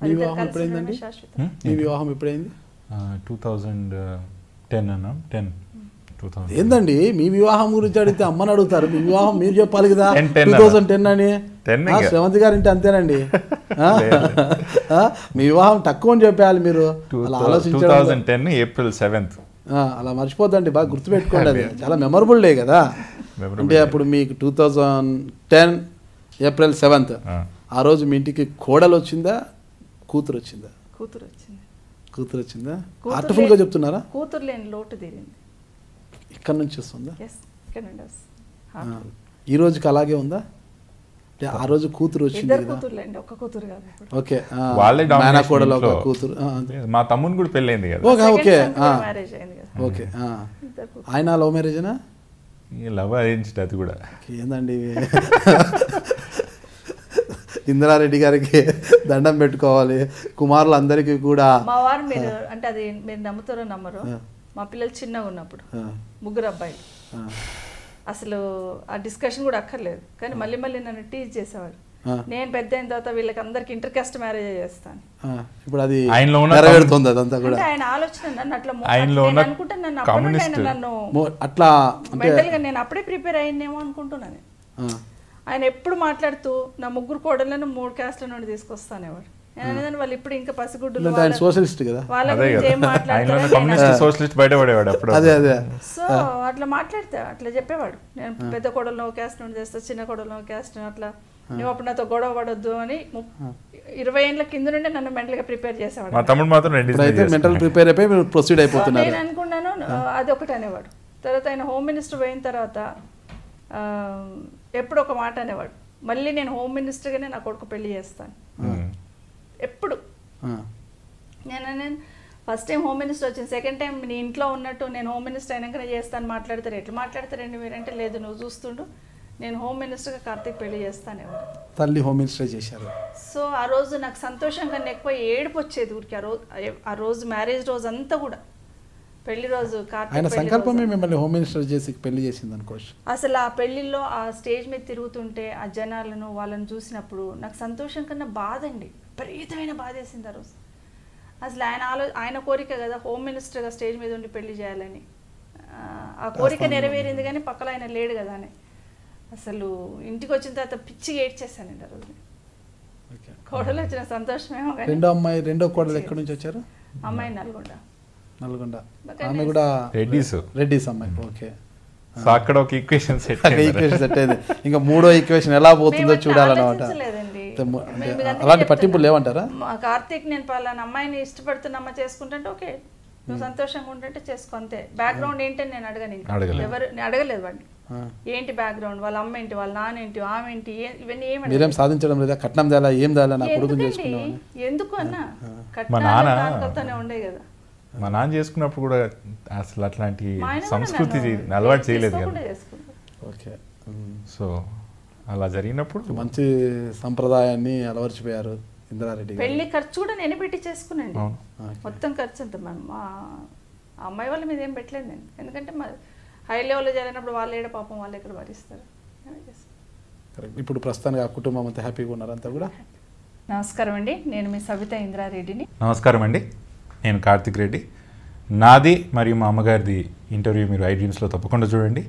మీ వివాహం ఎప్పుడైందండి? మీ వివాహం ఎప్పుడైంది? 2010 అన్నా 10 ఏందండి మీ వివాహం గురించి అడిగితే అమ్మని అడుగుతారు, మీ వివాహం మీరు చెప్పాలి కదా. 2010 అని శ్రవంతి గారు ఇంటే అంతేనండి. మీ వివాహం తక్కువ అని చెప్పాలి మీరు. 2010 April 7th. అలా మర్చిపోద్దండి, బాగా గుర్తుపెట్టుకోండి. అది చాలా మెమరబుల్ డే కదా. అంటే అప్పుడు మీకు 2010 April 7th ఆ రోజు మీ ఇంటికి కోడలు వచ్చిందా, కూతురు వచ్చిందా? కూతురు వచ్చిందా? ఆర్టిఫుల్ గా చెప్తున్నారా? కూతురు లేని లోటు తీరింది. ఇక్కడ నుంచి వస్తుందా? ఈ రోజుకి అలాగే ఉందా? ఆ రోజు కూతురు వచ్చింది కదా. ఓకే, మేనా కోడలు ఒక కూతురు. మా తమ్ముని కూడా పెళ్ళైంది కదా. Okay okay. ఆయన లవ్ మ్యారేజేనా? లవ్ అరేంజ్డ్ అది కూడా. ఏందండి ఇందిరారెడ్డి గారికి దండం పెట్టుకోవాలి, కుమారులు అందరికీ కూడా. మా వారు మీరు అంటే అది మీరు నమ్ముతారో నమ్మరు, మా పిల్లలు చిన్నగా ఉన్నప్పుడు 3 అబ్బాయిలు, అసలు ఆ డిస్కషన్ కూడా అక్కర్లేదు. కానీ మళ్ళీ మళ్ళీ నన్ను టీజ్ చేసేవాడు. నేను పెద్ద అయిన తర్వాత వీళ్ళకి అందరికి ఇంటర్ కాస్ట్ మ్యారేజ్ చేస్తాను. ఇప్పుడు అది నెరవేరుతుంది అదంతా కూడా. ఆయన ఆలోచన నన్ను అట్లా అనుకుంటే నన్ను అట్లా మెంటల్ గా నేను అప్పుడే ప్రిపేర్ అయ్యిందేమో అనుకుంటున్నాను. ఆయన ఎప్పుడు మాట్లాడుతూ నా 3 కోడళ్ళను 3 క్యాస్ట్ల నుండి తీసుకొస్తానేవాడు. నేను అనేది వాళ్ళు ఇప్పుడు ఇంకా పసిగుడ్డులు సోషలిస్ట్ కదా, వాళ్ళ గురించి ఏం మాట్లాడతారు. సో అట్లా మాట్లాడితే అట్లా చెప్పేవాడు. నేను పెద్ద కోడలు నో క్యాస్ట్ నుండి తెస్తా, చిన్న కోడలు నో క్యాస్ట్, అట్లా నువ్వు అప్పుడు నాతో గొడవ పడొద్దు అని 20 ఏళ్ళ కింద నుండి నన్ను మెంటల్ గా ప్రిపేర్ చేసేవాడు. మెంటల్ ప్రిపేర్ అయిపోయి మీరు ప్రొసీడ్ అయిపోతున్నారు. నేను అనుకున్నాను అది ఒకటి అనేవాడు. తర్వాత ఆయన హోమ్ మినిస్టర్ పోయిన తర్వాత ఎప్పుడు ఒక మాట అనేవాడు, మళ్ళీ నేను హోమ్ మినిస్టర్గానే నా కొడుకు పెళ్లి చేస్తాను. ఎప్పుడు నేను ఫస్ట్ టైం హోమ్ మినిస్టర్ వచ్చింది, సెకండ్ టైం నీ ఇంట్లో ఉన్నట్టు నేను హోమ్ మినిస్టర్ అయినాకనే చేస్తాను మాట్లాడతారు. ఎట్లా మాట్లాడతారండి మీరంటే, లేదు నువ్వు చూస్తుండు నేను హోమ్ మినిస్టర్గా కార్తీక్ పెళ్లి చేస్తానేవాడు. తల్లి హోమ్ మినిస్టర్ చేశారు. సో ఆ రోజు నాకు సంతోషం కన్నా ఎక్కువ ఏడుపు వచ్చేది ఊరికి. ఆ రోజు మ్యారేజ్ రోజు అంతా కూడా, పెళ్లి రోజు ఆయన సంకల్పమే మిమ్మల్ని హోమ్ మినిస్టర్ చేసి పెళ్లి చేసింది అనుకోవచ్చు. అసలు ఆ పెళ్లిలో ఆ స్టేజ్ మీద తిరుగుతుంటే ఆ జనాలను వాళ్ళని చూసినప్పుడు నాకు సంతోషం కన్నా బాధ అండి, విపరీతమైన బాధ వేసింది ఆ రోజు. అసలు ఆయన కోరిక కదా హోమ్ మినిస్టర్గా స్టేజ్ మీద ఉండి పెళ్లి చేయాలని. ఆ కోరిక నెరవేరింది కానీ పక్కన ఆయన లేడు కదా అని. అసలు ఇంటికి వచ్చిన తర్వాత పిచ్చిగా ఏడ్చేసానండి ఆ రోజు. కోడలు వచ్చిన సంతోషమేమో. రెండో కోడలు ఎక్కడి నుంచి వచ్చారు? అమ్మాయి నల్గొండ. ఆమె కూడా రెడ్డిస్ అమ్మాయి. ఓకే, అక్కడ ఒక ఈక్వేషన్ సెట్ అయింది. ఇంకా 3వ ఈక్వేషన్ ఎలా పోతుందో చూడాలన్నమాట. అలాంటి పట్టింపులు లేవంటారా? కార్తీక్ నేను పలానా అమ్మాయిని ఇష్టపడుతున్నమ్మ చేసుకుంటే ఓకే, నువ్వు సంతోషంగా ఉంటే చేసుకో, అంతే. బ్యాక్గ్రౌండ్ ఏంటని నేను అడగలేదు వాడిని. ఏంటి బ్యాక్గ్రౌండ్, వాళ్ళ అమ్మ ఏంటి, వాళ్ళ నాన్న ఏంటి, ఆమె ఏంటి, ఇవన్నీ ఏం సాధించడం లేదా, కట్నం తేలా, ఏం తేలా, నా కొడుకుని చేసుకున్నాను ఎందుకు అన్నా, కట్నాలతోనే ఉండే కదా. మా నాన్న చేసుకున్నప్పుడు కూడా అసలు అట్లాంటి సంస్కృతి అలవాటు చేయలేదు కదా. ఓకే, సో అలా జరిగినప్పుడు మంచి సంప్రదాయాన్ని అలవర్చిపోయారు ఇందిరారెడ్డి. పెళ్లి ఖర్చు కూడా నేను పెట్టి చేసుకున్నాండి, మొత్తం ఖర్చు అంతా. మా అమ్మాయి వాళ్ళ మీద ఏం పెట్టలేదు నేను, ఎందుకంటే హై లెవెల్లో జరిగినప్పుడు వాళ్ళు ఏడ పాపం వాళ్ళు ఎక్కడ భరిస్తారు. ఇప్పుడు ప్రస్తుతానికి ఆ కుటుంబం అంతా హ్యాపీగా ఉన్నారు అంతా కూడా. నమస్కారం అండి, నేను మీ సవిత ఇంద్రారెడ్డిని. నమస్కారం అండి, నేను కార్తిక్ రెడ్డి. నాది మరియు మా అమ్మగారిది ఇంటర్వ్యూ మీరు iDreamsలో తప్పకుండా చూడండి.